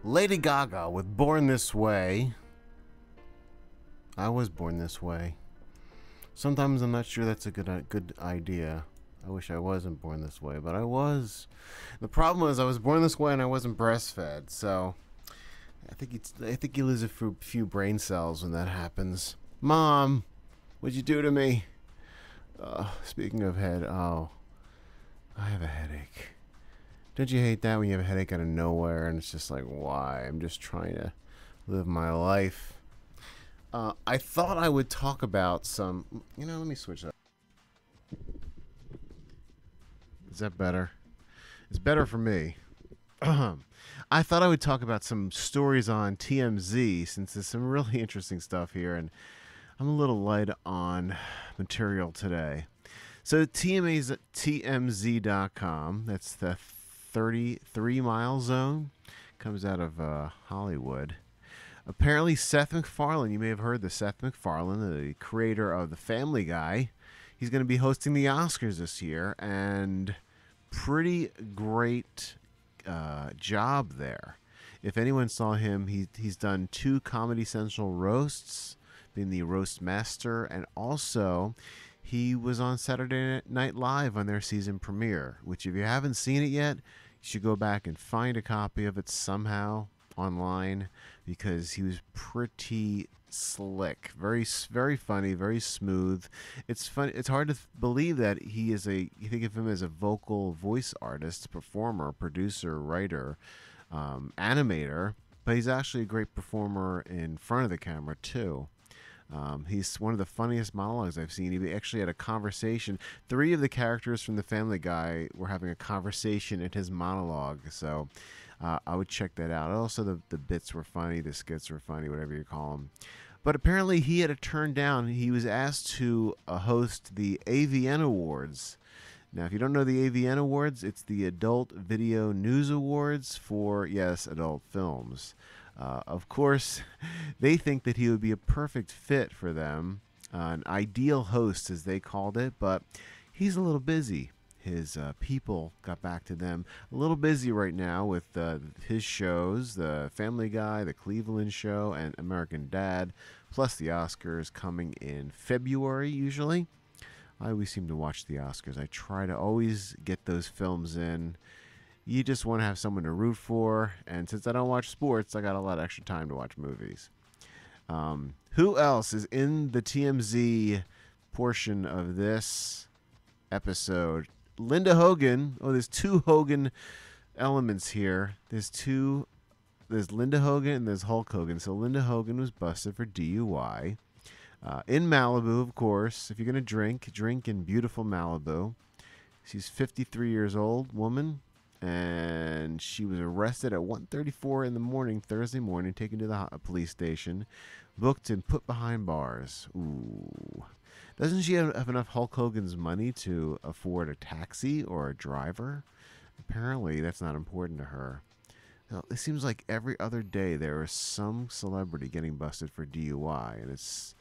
Lady Gaga with Born This Way. I was born this way. Sometimes I'm not sure that's a good idea. I wish I wasn't born this way, but I was. The problem was I was born this way and I wasn't breastfed, so I think you lose a few brain cells when that happens. Mom, what'd you do to me? Speaking of head, I have a headache. Don't you hate that when you have a headache out of nowhere and it's just like, why? I'm just trying to live my life. I thought I would talk about some... let me switch that. Is that better? It's better for me. I thought I would talk about some stories on TMZ since there's some really interesting stuff here, and I'm a little light on material today. So TMZ.com, that's the 33-mile zone, comes out of Hollywood. Apparently Seth MacFarlane, you may have heard the Seth MacFarlane, the creator of The Family Guy, he's going to be hosting the Oscars this year, and pretty great job there. If anyone saw him, he's done 2 Comedy Central roasts, being the roast master, and also he was on Saturday Night Live on their season premiere, which if you haven't seen it yet, you should go back and find a copy of it somehow online, because he was pretty slick, very funny, very smooth. It's fun. It's hard to believe that you think of him as a vocal voice artist, performer, producer, writer, animator, but he's actually a great performer in front of the camera too. He's one of the funniest monologues I've seen. He actually had a conversation. 3 of the characters from The Family Guy were having a conversation in his monologue, so I would check that out. Also, the bits were funny, the skits were funny, whatever you call them. But apparently he had to turn down. He was asked to host the AVN Awards. Now, if you don't know the AVN Awards, it's the Adult Video News Awards for, yes, adult films. Of course, they think that he would be a perfect fit for them, an ideal host, as they called it, but he's a little busy. His people got back to them a little busy right now with his shows, The Family Guy, The Cleveland Show, and American Dad, plus the Oscars coming in February usually. I always seem to watch the Oscars. I try to always get those films in. You just want to have someone to root for, and since I don't watch sports, I got a lot of extra time to watch movies. Who else is in the TMZ portion of this episode? Linda Hogan. Oh, there's 2 Hogan elements here. There's Linda Hogan and there's Hulk Hogan. So Linda Hogan was busted for DUI in Malibu, of course. If you're going to drink in beautiful Malibu. She's 53 years old, woman, and she was arrested at 1:34 in the morning, Thursday morning, taken to the police station, booked and put behind bars. Ooh. Doesn't she have enough Hulk Hogan's money to afford a taxi or a driver? Apparently, that's not important to her. Now, it seems like every other day there is some celebrity getting busted for DUI, and it's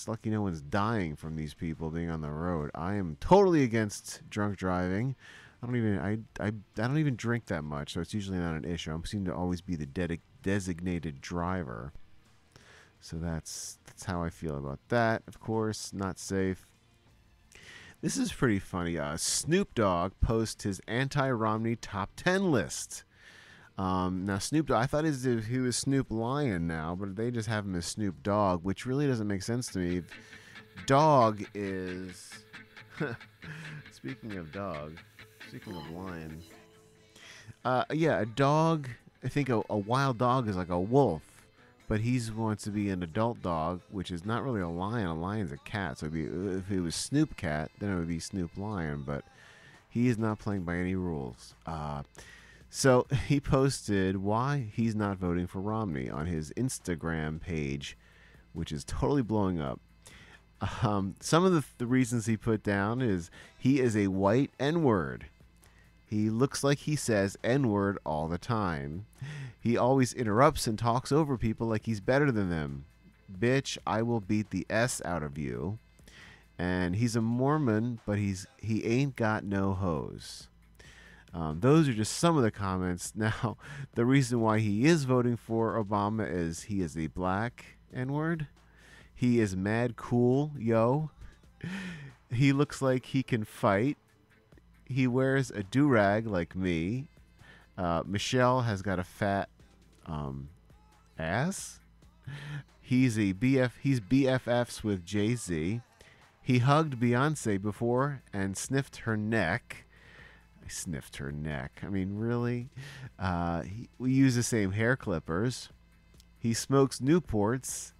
lucky no one's dying from these people being on the road. I am totally against drunk driving. I don't even drink that much, so it's usually not an issue. I seem to always be the designated driver. So that's how I feel about that. Of course, not safe. This is pretty funny. Snoop Dogg posts his anti-Romney top 10 list. Now, Snoop Dogg, I thought he was Snoop Lion now, but they just have him as Snoop Dogg, which really doesn't make sense to me. Dog is... Speaking of lion. A dog, I think a wild dog is like a wolf. But he wants to be an adult dog, which is not really a lion. A lion's a cat. So if it was Snoop Cat, then it would be Snoop Lion. But he is not playing by any rules. So he posted why he's not voting for Romney on his Instagram page, which is totally blowing up. Some of the reasons he put down is he is a white N-word. He looks like he says N-word all the time. He always interrupts and talks over people like he's better than them. Bitch, I will beat the S out of you. And he's a Mormon, but he ain't got no hose. Those are just some of the comments. Now, the reason why he is voting for Obama is he is a black N-word. He is mad cool, yo. He looks like he can fight. He wears a do-rag like me. Michelle has got a fat ass. He's BFFs with Jay-Z. He hugged Beyonce before and sniffed her neck. I sniffed her neck. I mean, really? We use the same hair clippers. He smokes Newports.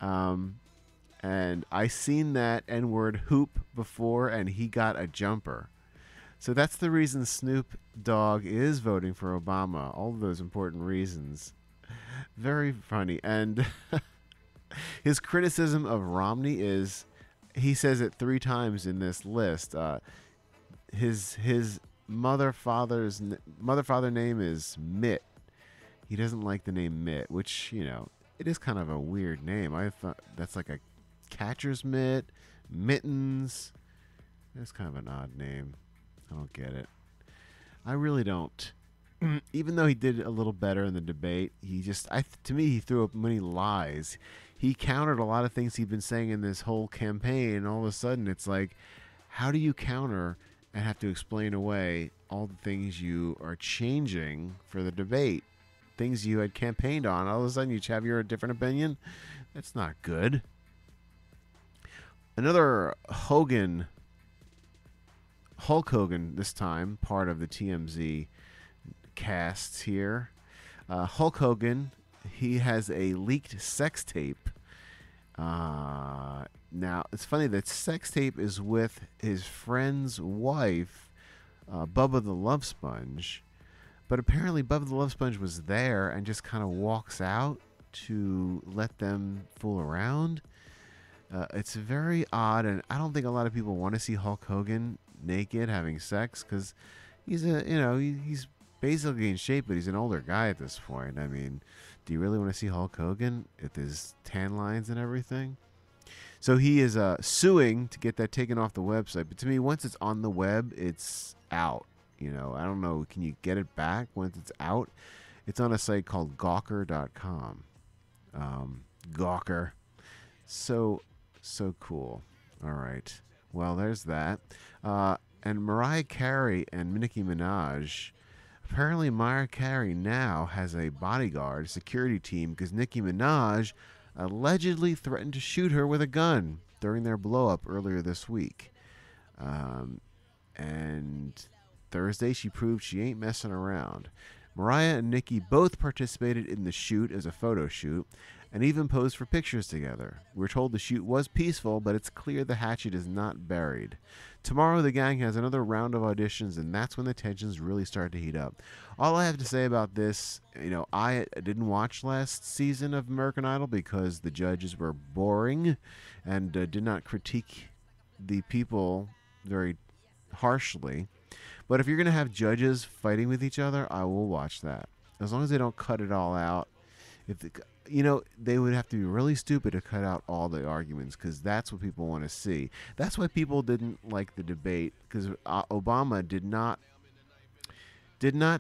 And I seen that N-word hoop before, and he got a jumper. So that's the reason Snoop Dogg is voting for Obama. All of those important reasons. Very funny. And his criticism of Romney is, he says it 3 times in this list. His mother-father name is Mitt. He doesn't like the name Mitt, which, you know, it is kind of a weird name. I thought that's like a catcher's mitt, mittens. That's kind of an odd name. I don't get it. I really don't. Even though he did a little better in the debate, to me, he threw up many lies. He countered a lot of things he'd been saying in this whole campaign, and all of a sudden it's like, how do you counter and have to explain away all the things you are changing for the debate? Things you had campaigned on. All of a sudden you have your different opinion? That's not good. Another Hulk Hogan this time, part of the TMZ casts here. Hulk Hogan, he has a leaked sex tape. Now, it's funny that sex tape is with his friend's wife, Bubba the Love Sponge. But apparently Bubba the Love Sponge was there and just kind of walks out to let them fool around. It's very odd, and I don't think a lot of people want to see Hulk Hogan naked having sex, because he's basically in shape, but he's an older guy at this point. I mean, do you really want to see Hulk Hogan with his tan lines and everything? So he is suing to get that taken off the website. But to me, once it's on the web, it's out. I don't know. Can you get it back once it's out? It's on a site called Gawker.com. Gawker. So cool. All right. Well, there's that. And Mariah Carey and Nicki Minaj. Apparently, Mariah Carey now has a bodyguard, security team, because Nicki Minaj allegedly threatened to shoot her with a gun during their blow-up earlier this week. And Thursday, she proved she ain't messing around. Mariah and Nicki both participated in the shoot as a photo shoot and even posed for pictures together. We're told the shoot was peaceful, but it's clear the hatchet is not buried. Tomorrow, the gang has another round of auditions, and that's when the tensions really start to heat up. All I have to say about this, I didn't watch last season of American Idol because the judges were boring and did not critique the people very harshly. But if you're going to have judges fighting with each other, I will watch that. As long as they don't cut it all out. They would have to be really stupid to cut out all the arguments, because that's what people want to see. That's why people didn't like the debate, because Obama did not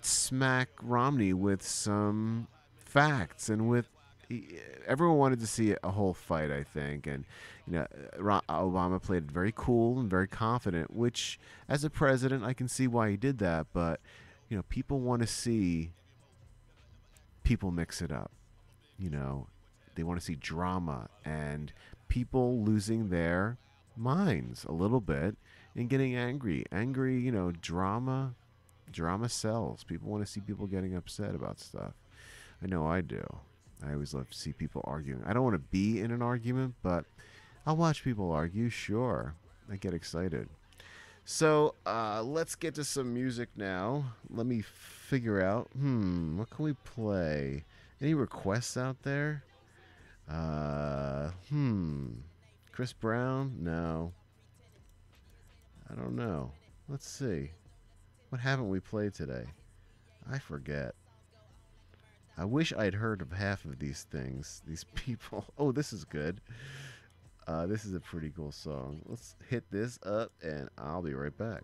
smack Romney with some facts, and everyone wanted to see a whole fight, I think. And Obama played very cool and very confident, which as a president I can see why he did that. But people want to see people mix it up. They want to see drama and people losing their minds a little bit and getting angry. Drama sells. People want to see people getting upset about stuff. I know I do. I always love to see people arguing. I don't want to be in an argument, but I'll watch people argue, sure. I get excited. So let's get to some music now. Let me figure out, what can we play? Any requests out there? Chris Brown? No. I don't know. Let's see. What haven't we played today? I forget. I wish I'd heard of half of these things. These people. Oh, this is good. This is a pretty cool song. Let's hit this up and I'll be right back.